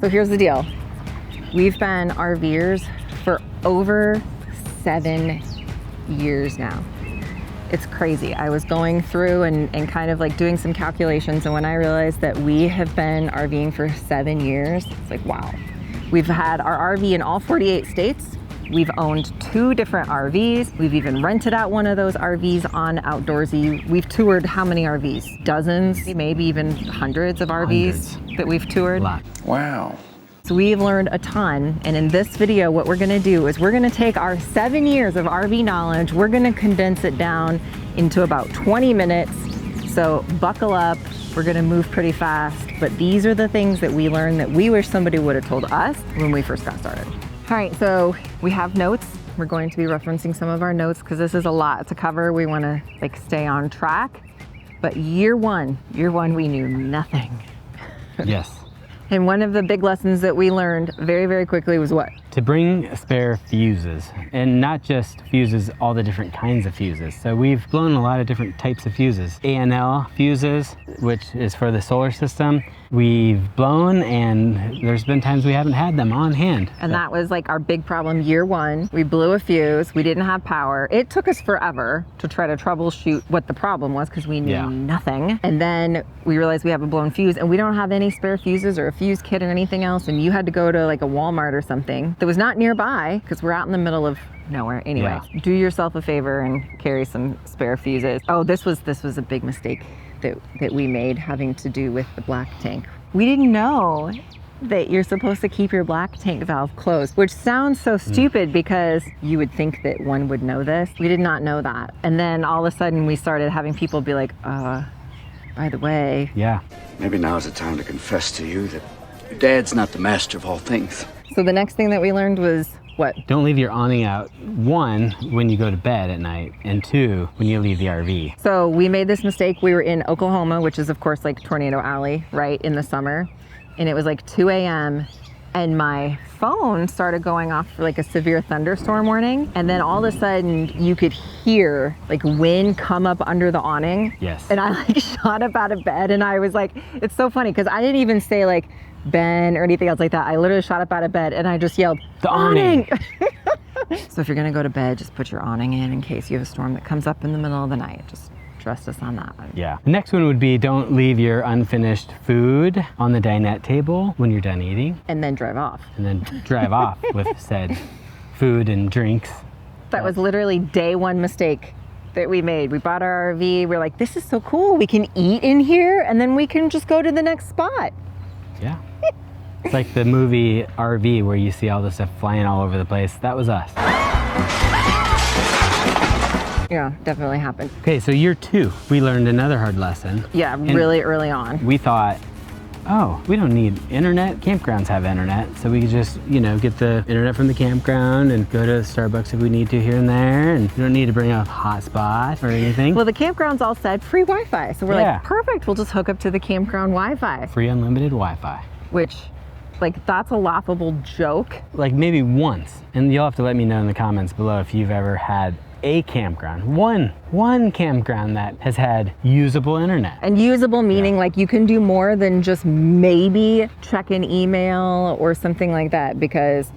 So here's the deal. We've been RVers for over 7 years now. It's crazy. I was going through and kind of like doing some calculations, and when I realized that we have been RVing for 7 years, it's like, wow. We've had our RV in all 48 states. We've owned 2 different RVs. We've even rented out one of those RVs on Outdoorsy. We've toured how many RVs? Dozens, maybe even hundreds of RVs that we've toured. Wow. So we've learned a ton, and in this video what we're gonna do is we're gonna take our 7 years of RV knowledge, we're gonna condense it down into about 20 minutes. So buckle up, we're gonna move pretty fast, but these are the things that we learned that we wish somebody would have told us when we first got started. All right, so we have notes. We're going to be referencing some of our notes because this is a lot to cover. We wanna like stay on track, but year one, we knew nothing. Yes. And one of the big lessons that we learned very, very quickly was what? To bring spare fuses, and not just fuses, all the different kinds of fuses. So we've blown a lot of different types of fuses. ANL fuses, which is for the solar system. We've blown, and there's been times we haven't had them on hand. And that was like our big problem year one. We blew a fuse, we didn't have power. It took us forever to try to troubleshoot what the problem was because we knew nothing. And then we realized we have a blown fuse and we don't have any spare fuses or a fuse kit or anything else. And you had to go to like a Walmart or something that was not nearby because we're out in the middle of nowhere. Anyway, do yourself a favor and carry some spare fuses. Oh, this was a big mistake that we made having to do with the black tank. We didn't know that you're supposed to keep your black tank valve closed, which sounds so stupid because you would think that one would know this. We did not know that. And then all of a sudden we started having people be like, by the way. Yeah. Maybe now is the time to confess to you that your dad's not the master of all things. So the next thing that we learned was what? Don't leave your awning out, 1, when you go to bed at night, and 2, when you leave the RV. So we made this mistake. We were in Oklahoma, which is of course like Tornado Alley, right, in the summer. And it was like 2 a.m. and my phone started going off for like a severe thunderstorm warning. And then all of a sudden you could hear like wind come up under the awning. Yes. And I like shot up out of bed and I was like, it's so funny because I didn't even say like Ben or anything else like that. I literally shot up out of bed and I just yelled, the awning. So if you're gonna go to bed, just put your awning in case you have a storm that comes up in the middle of the night. Just trust us on that one. Yeah. The next one would be don't leave your unfinished food on the dinette table when you're done eating. And then drive off. And then drive off with said food and drinks. That was literally day one mistake that we made. We bought our RV. We're like, this is so cool. We can eat in here and then we can just go to the next spot. Yeah. It's like the movie RV where you see all this stuff flying all over the place. That was us. Yeah, definitely happened. Okay, so year 2, we learned another hard lesson. Yeah, really early on. We thought, oh, we don't need internet. Campgrounds have internet, so we could just, you know, get the internet from the campground and go to Starbucks if we need to here and there, and we don't need to bring a hotspot or anything. Well, the campgrounds all said free Wi-Fi, so we're like, perfect, we'll just hook up to the campground Wi-Fi. Free unlimited Wi-Fi. Which, like, that's a laughable joke. Like maybe once, and you'll have to let me know in the comments below if you've ever had a campground, one campground that has had usable internet. And usable meaning like you can do more than just maybe check an email or something like that, because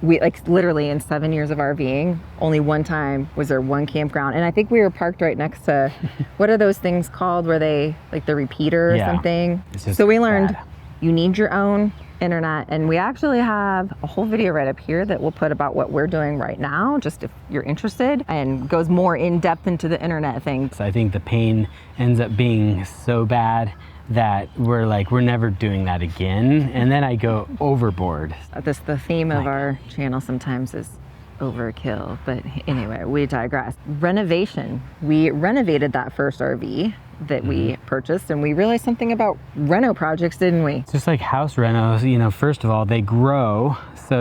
we like literally in 7 years of RVing, only one time was there one campground. And I think we were parked right next to, what are those things called where they, like the repeater or something? So we learned you need your own internet, and we actually have a whole video right up here that we'll put about what we're doing right now, just if you're interested, and goes more in depth into the internet thing. So I think the pain ends up being so bad that we're like, we're never doing that again. And then I go overboard. The theme of our channel sometimes is overkill, but anyway, we digress. Renovation. We renovated that first RV that we purchased, and we realized something about reno projects, didn't we? It's just like house renos, you know, first of all, they grow. So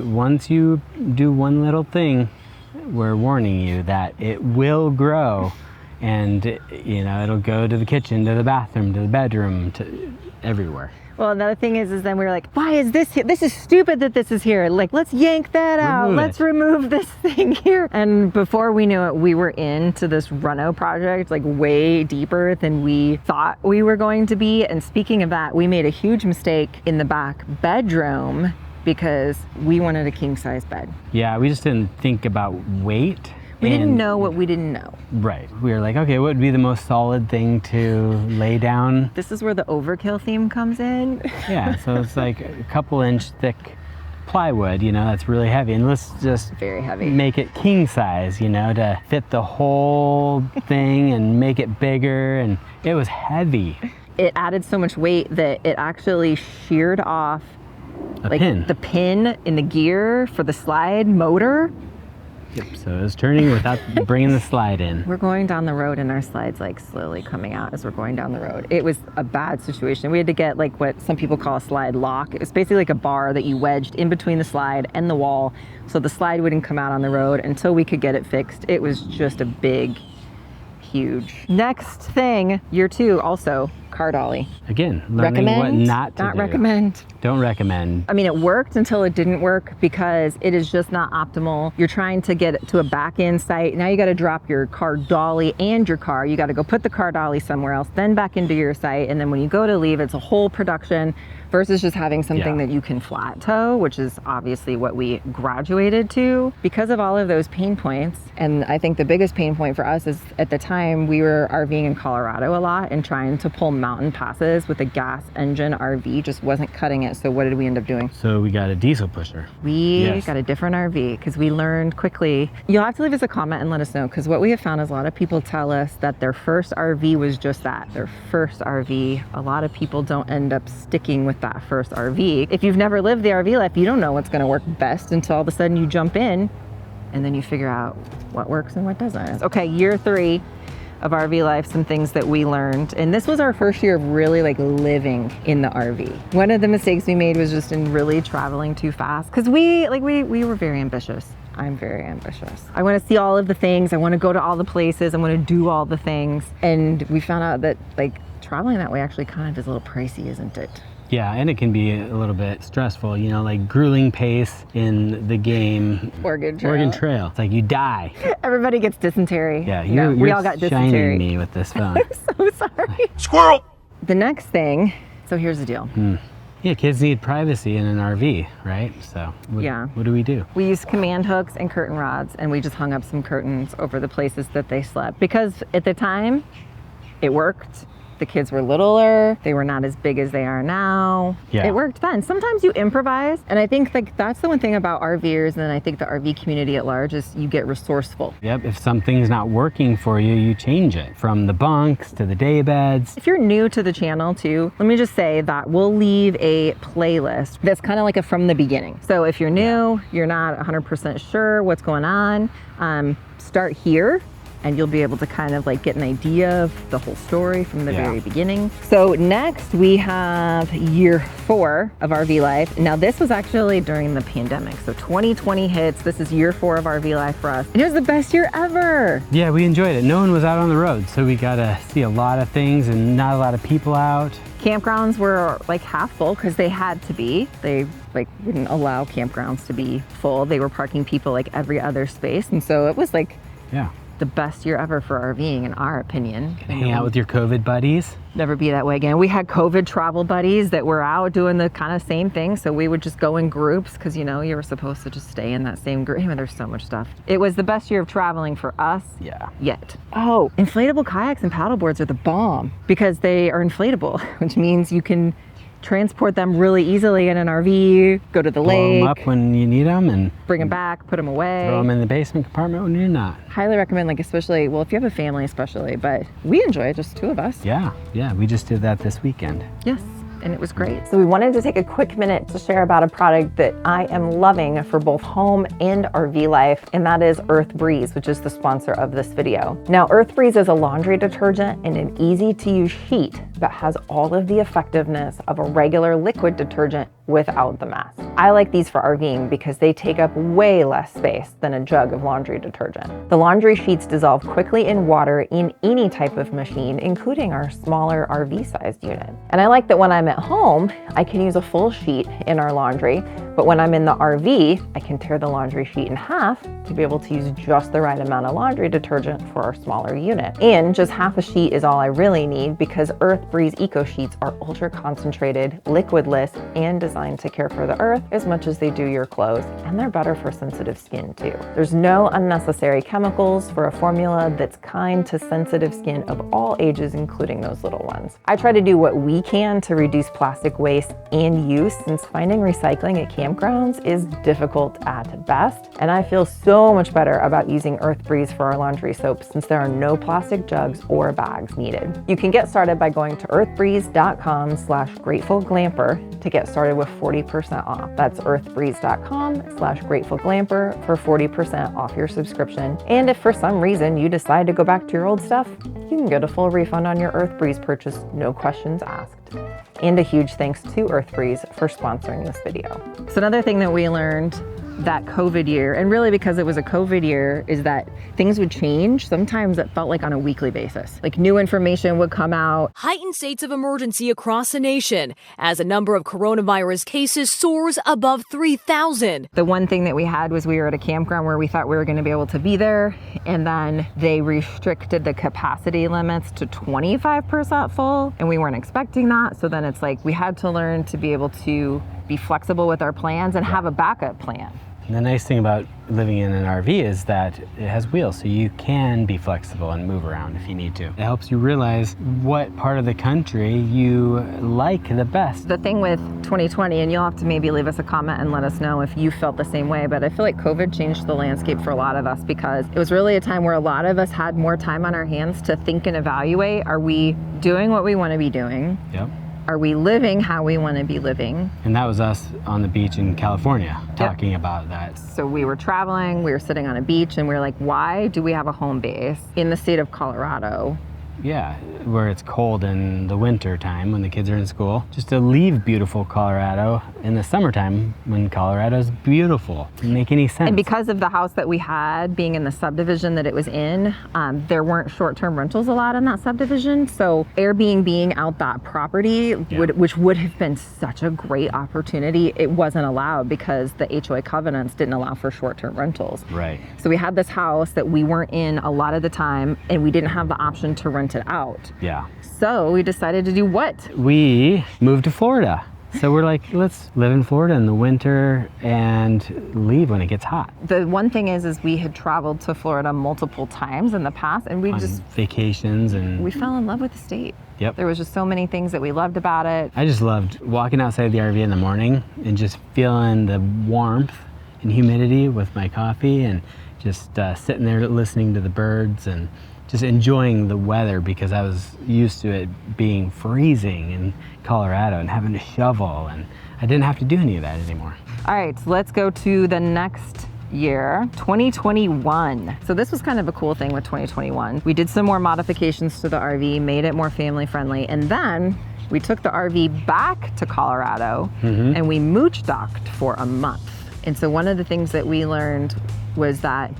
once you do one little thing, we're warning you that it will grow, and you know, it'll go to the kitchen, to the bathroom, to the bedroom, to everywhere. Well, another thing is then we were like, why is this here? This is stupid that this is here. Like, let's yank that out. Let's remove this thing here. And before we knew it, we were into this reno project, like way deeper than we thought we were going to be. And speaking of that, we made a huge mistake in the back bedroom because we wanted a king size bed. Yeah, we just didn't think about weight. We didn't know what we didn't know. Right. We were like, okay, what would be the most solid thing to lay down? This is where the overkill theme comes in. Yeah, so it's like a couple inch thick plywood, you know, that's really heavy. And let's just very heavy. Make it king size, you know, to fit the whole thing and make it bigger. And it was heavy. It added so much weight that it actually sheared off the pin in the gear for the slide motor. Yep, so it was turning without bringing the slide in. We're going down the road and our slide's like slowly coming out as we're going down the road. It was a bad situation. We had to get like what some people call a slide lock. It was basically like a bar that you wedged in between the slide and the wall so the slide wouldn't come out on the road until we could get it fixed. It was just a big, huge. Next thing, year 2 also, car dolly. Again, learning what not to do. Not recommend. Don't recommend. I mean, it worked until it didn't work because it is just not optimal. You're trying to get it to a back-end site. Now you got to drop your car dolly and your car. You got to go put the car dolly somewhere else, then back into your site. And then when you go to leave, it's a whole production versus just having something that you can flat tow, which is obviously what we graduated to. Because of all of those pain points, and I think the biggest pain point for us is at the time we were RVing in Colorado a lot and trying to pull mountain passes with a gas engine RV just wasn't cutting it. So what did we end up doing? So we got a diesel pusher. We got a different RV because we learned quickly. You'll have to leave us a comment and let us know, because what we have found is a lot of people tell us that their first RV was just that, their first RV. A lot of people don't end up sticking with that first RV. If you've never lived the RV life, you don't know what's going to work best until all of a sudden you jump in and then you figure out what works and what doesn't. Okay, year 3 of RV life, some things that we learned. And this was our first year of really like living in the RV. One of the mistakes we made was just in really traveling too fast, because we were very ambitious. I'm very ambitious. I want to see all of the things. I want to go to all the places. I want to do all the things. And we found out that like traveling that way actually kind of is a little pricey, isn't it? Yeah, and it can be a little bit stressful, you know, like grueling pace in the game. Oregon Trail. It's like you die. Everybody gets dysentery. Yeah, we all got dysentery. Shining me with this phone. I'm so sorry. Squirrel! The next thing, so here's the deal. Yeah, kids need privacy in an RV, right? So what do we do? We used command hooks and curtain rods, and we just hung up some curtains over the places that they slept. Because at the time, it worked. The kids were littler. They were not as big as they are now. Yeah. It worked then. Sometimes you improvise. And I think like that's the one thing about RVers, and I think the RV community at large, is you get resourceful. Yep, if something's not working for you, you change it. From the bunks to the day beds. If you're new to the channel too, let me just say that we'll leave a playlist that's kind of like a from the beginning. So if you're new, you're not 100% sure what's going on, start here. And you'll be able to kind of like get an idea of the whole story from the very beginning. So next we have year 4 of RV life. Now this was actually during the pandemic. So 2020 hits, this is year 4 of RV life for us. And it was the best year ever. Yeah, we enjoyed it. No one was out on the road, so we got to see a lot of things and not a lot of people out. Campgrounds were like half full because they had to be. They like wouldn't allow campgrounds to be full. They were parking people like every other space. And so it was like, the best year ever for RVing, in our opinion. Hang out with your COVID buddies. Never be that way again. We had COVID travel buddies that were out doing the kind of same thing. So we would just go in groups because, you know, you were supposed to just stay in that same group. Anyway, there's so much stuff. It was the best year of traveling for us yet. Oh, inflatable kayaks and paddleboards are the bomb because they are inflatable, which means you can transport them really easily in an RV, go to the lake. Blow them up when you need them and bring them back, put them away. Throw them in the basement compartment when you're not. Highly recommend, like especially, well, if you have a family especially, but we enjoy it, just 2 of us. Yeah, we just did that this weekend. Yes. And it was great. So we wanted to take a quick minute to share about a product that I am loving for both home and RV life, and that is Earth Breeze, which is the sponsor of this video. Now, Earth Breeze is a laundry detergent and an easy to use sheet that has all of the effectiveness of a regular liquid detergent without the mess. I like these for RVing because they take up way less space than a jug of laundry detergent. The laundry sheets dissolve quickly in water in any type of machine, including our smaller RV-sized unit. And I like that when I'm at home, I can use a full sheet in our laundry, but when I'm in the RV, I can tear the laundry sheet in half to be able to use just the right amount of laundry detergent for our smaller unit. And just half a sheet is all I really need because Earth Breeze Eco Sheets are ultra concentrated, liquidless, and designed to care for the earth as much as they do your clothes, and they're better for sensitive skin too. There's no unnecessary chemicals for a formula that's kind to sensitive skin of all ages, including those little ones. I try to do what we can to reduce plastic waste and use, since finding recycling at campgrounds is difficult at best, and I feel so much better about using Earth Breeze for our laundry soap since there are no plastic jugs or bags needed. You can get started by going to earthbreeze.com/gratefulglamper to get started with 40% off. That's earthbreeze.com/gratefulglamper for 40% off your subscription. And if for some reason you decide to go back to your old stuff, you can get a full refund on your Earth Breeze purchase, no questions asked. And a huge thanks to Earth Breeze for sponsoring this video. So another thing that we learned that COVID year, and really because it was a COVID year, is that things would change. Sometimes it felt like on a weekly basis. Like new information would come out. Heightened states of emergency across the nation as a number of coronavirus cases soars above 3,000. The one thing that we had was we were at a campground where we thought we were going to be able to be there, and then they restricted the capacity limits to 25% full, and we weren't expecting that. So then it's like we had to learn to be able to be flexible with our plans and have a backup plan. And the nice thing about living in an RV is that it has wheels, so you can be flexible and move around if you need to. It helps you realize what part of the country you like the best. The thing with 2020, and you'll have to maybe leave us a comment and let us know if you felt the same way, but I feel like COVID changed the landscape for a lot of us because it was really a time where a lot of us had more time on our hands to think and evaluate, are we doing what we want to be doing? Yep. Are we living how we want to be living? And that was us on the beach in California talking about that. So we were traveling, we were sitting on a beach, and we were like, why do we have a home base in the state of Colorado? Yeah, where it's cold in the winter time when the kids are in school. Just to leave beautiful Colorado in the summertime when Colorado's beautiful. Doesn't make any sense. And because of the house that we had being in the subdivision that it was in, there weren't short-term rentals allowed in that subdivision. So Airbnb out that property, which would have been such a great opportunity, it wasn't allowed because the HOA covenants didn't allow for short-term rentals. Right. So we had this house that we weren't in a lot of the time, and we didn't have the option to rent it out. Yeah. So we decided to do what? We moved to Florida. So we're like, let's live in Florida in the winter and leave when it gets hot. The one thing is we had traveled to Florida multiple times in the past, and we On just vacations, and we fell in love with the state. Yep. There was just so many things that we loved about it. I just loved walking outside the RV in the morning and just feeling the warmth and humidity with my coffee, and just sitting there listening to the birds and just enjoying the weather, because I was used to it being freezing in Colorado and having to shovel, and I didn't have to do any of that anymore. All right, so let's go to the next year, 2021. So this was kind of a cool thing with 2021. We did some more modifications to the RV, made it more family friendly, and then we took the RV back to Colorado and we mooch docked for a month. And so one of the things that we learned was that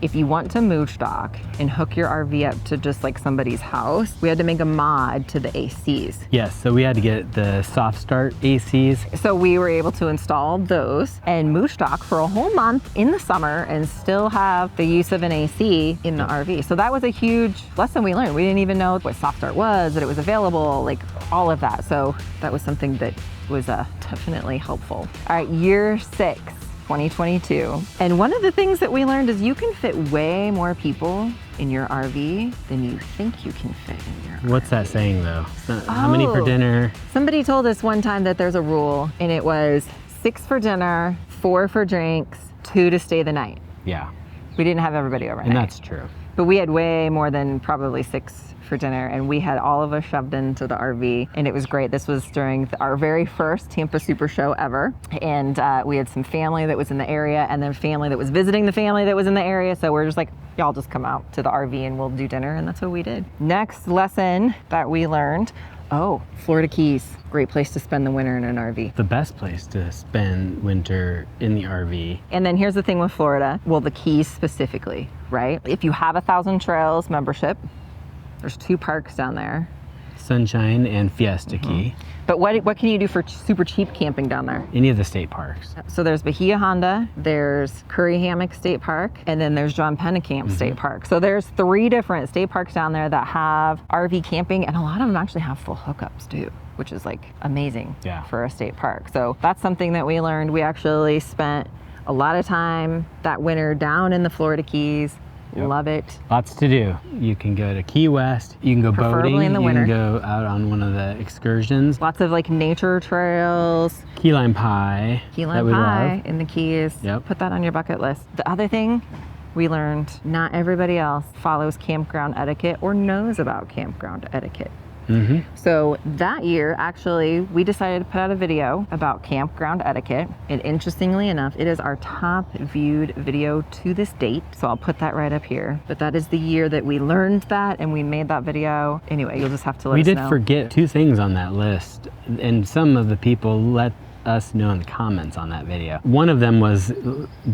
if you want to mooch dock and hook your RV up to just like somebody's house, we had to make a mod to the ACs. Yes, so we had to get the soft start ACs. So we were able to install those and mooch dock for a whole month in the summer and still have the use of an AC in the RV. So that was a huge lesson we learned. We didn't even know what soft start was, that it was available, like all of that. So that was something that was definitely helpful. All right, year 6. 2022. And one of the things that we learned is you can fit way more people in your RV than you think you can fit in your RV. What's that saying though? How many for dinner? Somebody told us one time that there's a rule, and it was 6 for dinner, 4 for drinks, 2 to stay the night. Yeah. We didn't have everybody overnight. And that's true. But we had way more than probably 6 for dinner, and we had all of us shoved into the RV, and it was great. This was during our very first Tampa Super Show ever, and we had some family that was in the area, and then family that was visiting the family that was in the area, so we're just like, y'all just come out to the RV and we'll do dinner, and that's what we did. Next lesson that we learned Oh, Florida Keys. Great place to spend the winter in an RV. The best place to spend winter in the RV. And then here's the thing with Florida. Well, the Keys specifically, right? If you have a 1,000 Trails membership, there's 2 parks down there. Sunshine and Fiesta Key. But what can you do for super cheap camping down there? Any of the state parks. So there's Bahia Honda, there's Curry Hammock State Park, and then there's John Pennekamp State Park. So there's 3 different state parks down there that have RV camping, and a lot of them actually have full hookups too, which is like amazing for a state park. So that's something that we learned. We actually spent a lot of time that winter down in the Florida Keys. Yep. Love it. Lots to do. You can go to Key West. You can go Preferably boating. in the you winter. can go out on one of the excursions. Lots of like nature trails. Key lime pie. Key that lime we pie love. in the Keys. Yep. Put that on your bucket list. The other thing we learned, not everybody else follows campground etiquette or knows about campground etiquette. So that year, actually, we decided to put out a video about campground etiquette. And interestingly enough, it is our top viewed video to this date. So I'll put that right up here. But that is the year that we learned that and we made that video. Anyway, you'll just have to let us know. We did forget 2 things on that list. And some of the people let us know in the comments on that video. One of them was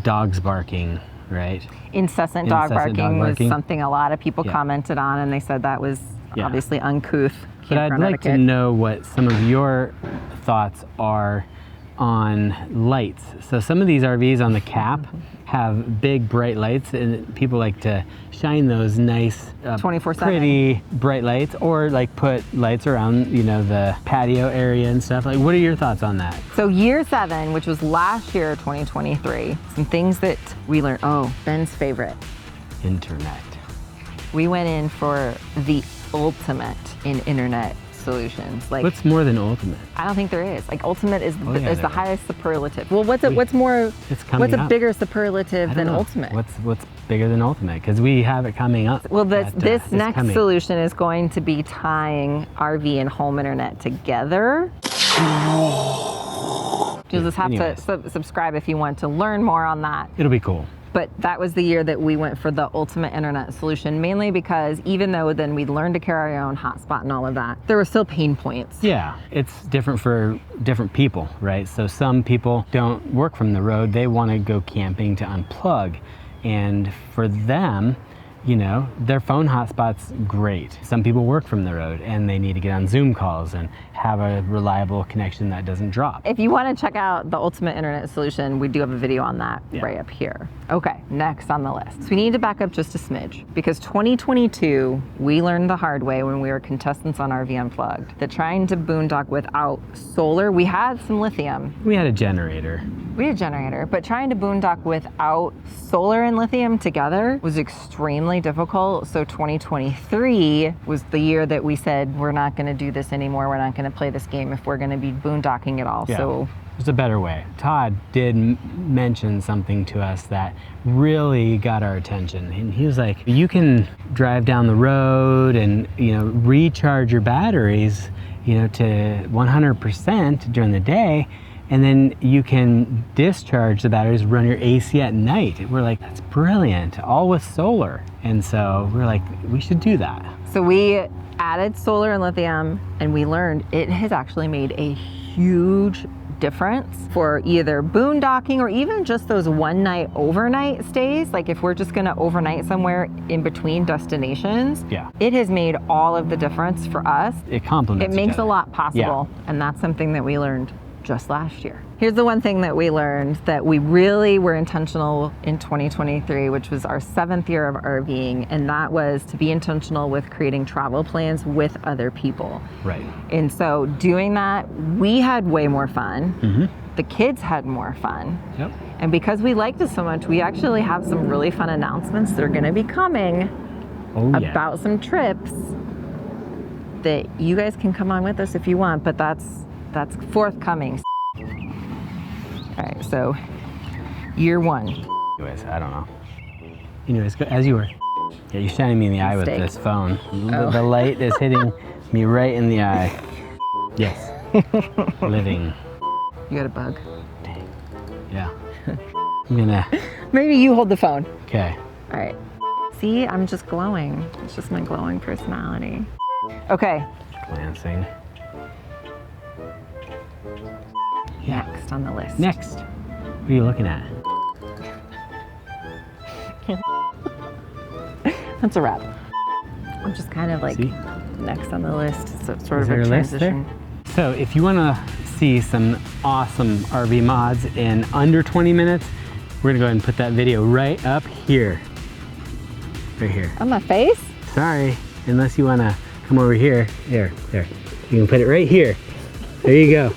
dogs barking, right? Incessant dog barking was something a lot of people commented on, and they said that was obviously uncouth. But I'd like to know what some of your thoughts are on lights. So some of these RVs on the cap have big bright lights, and people like to shine those nice 24/7 pretty bright lights, or like put lights around, you know, the patio area and stuff. Like, what are your thoughts on that? So year 7, which was last year, 2023, some things that we learned. Oh, Ben's favorite. Internet. We went in for the ultimate in internet solutions. Like, what's more than ultimate? I don't think there is. Like, ultimate is yeah, the highest superlative. Well, what's a bigger superlative than ultimate? What's bigger than ultimate? Because we have it coming up. Well, this next solution is going to be tying RV and home internet together. You'll just have to subscribe if you want to learn more on that. It'll be cool. But that was the year that we went for the ultimate internet solution, mainly because even though then we learned to carry our own hotspot and all of that, there were still pain points. Yeah, it's different for different people, right? So some people don't work from the road. They want to go camping to unplug. And for them, you know, their phone hotspot's great. Some people work from the road and they need to get on Zoom calls and have a reliable connection that doesn't drop. If you want to check out the ultimate internet solution, we do have a video on that right up here. Okay, next on the list. So we need to back up just a smidge, because 2022, we learned the hard way when we were contestants on RV Unplugged that trying to boondock without solar, we had some lithium. We had a generator. We had a generator, but trying to boondock without solar and lithium together was extremely difficult. So 2023 was the year that we said, we're not going to do this anymore. We're not going to play this game if we're going to be boondocking at all. Yeah. So there's a better way. Todd did mention something to us that really got our attention. And he was like, you can drive down the road and, you know, recharge your batteries, you know, to 100% during the day. And then you can discharge the batteries, run your AC at night. We're like, that's brilliant, all with solar. And so we're like, we should do that. So we added solar and lithium, and we learned it has actually made a huge difference for either boondocking or even just those one night overnight stays. Like if we're just gonna overnight somewhere in between destinations, it has made all of the difference for us. It complements It makes each other. a lot possible, and that's something that we learned just last year. Here's the one thing that we learned that we really were intentional in 2023, which was our 7th year of RVing, and that was to be intentional with creating travel plans with other people. Right. And so doing that, we had way more fun. The kids had more fun. Yep. And because we liked it so much, we actually have some really fun announcements that are gonna be coming about some trips that you guys can come on with us if you want, but that's forthcoming. All right, so year 1. Anyways, I don't know. Anyways, go, as you were. Yeah, you're shining me in the eye with this phone. The light is hitting me right in the eye. Yes. Living. You got a bug? Dang. Yeah. I'm gonna. Maybe you hold the phone. Okay. All right. See, I'm just glowing. It's just my glowing personality. Okay. Glancing. Next on the list. Next. What are you looking at? That's a wrap. I'm just kind of like See? next on the list. So it's sort Is of there a a list there? transition. So if you want to see some awesome RV mods in under 20 minutes, we're gonna go ahead and put that video right up here. Right here. On my face? Sorry, unless you wanna come over here. There. You can put it right here. There you go.